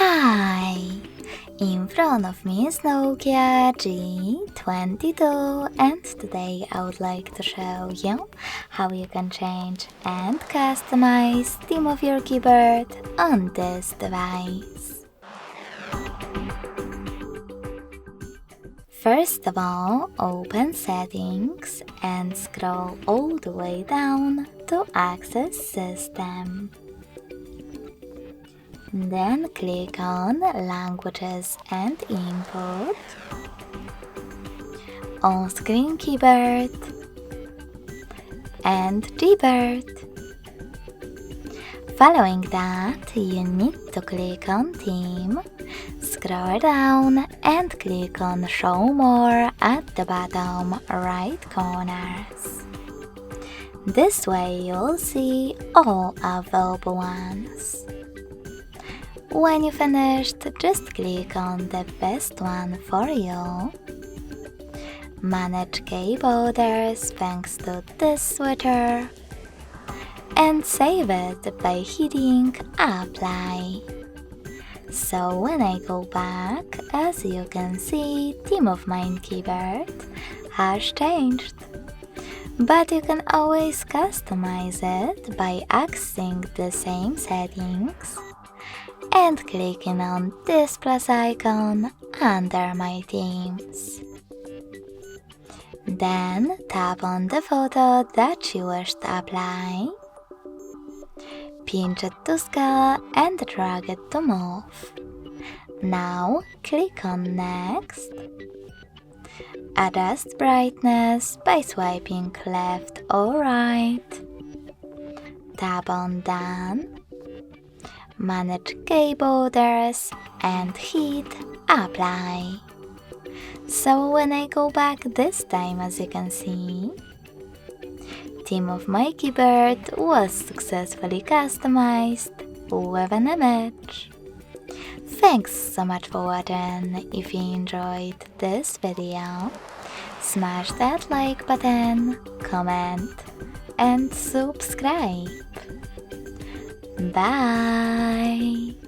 Hi! In front of me is NOKIA G22 and today I would like to show you how you can change and customize theme of your keyboard on this device. First of all, open Settings and scroll all the way down to Access System. Then click on Languages and Input, On-Screen Keyboard, and Keyboard. Following that, you need to click on Theme, scroll down and click on Show More at the bottom right corners. This way you'll see all available ones. When you finished, just click on the best one for you. Manage key borders thanks to this switcher and save it by hitting Apply. So when I go back, as you can see, theme of my keyboard has changed. But you can always customize it by accessing the same settings and clicking on this plus icon under My Themes. Then tap on the photo that you wish to apply, pinch it to scale and drag it to move. Now click on Next. Adjust brightness by swiping left or right. Tap on Done. Manage key borders and hit Apply. So when I go back this time, as you can see, theme of my keyboard was successfully customized with an image. Thanks so much for watching. If you enjoyed this video, smash that like button, comment and subscribe. Bye!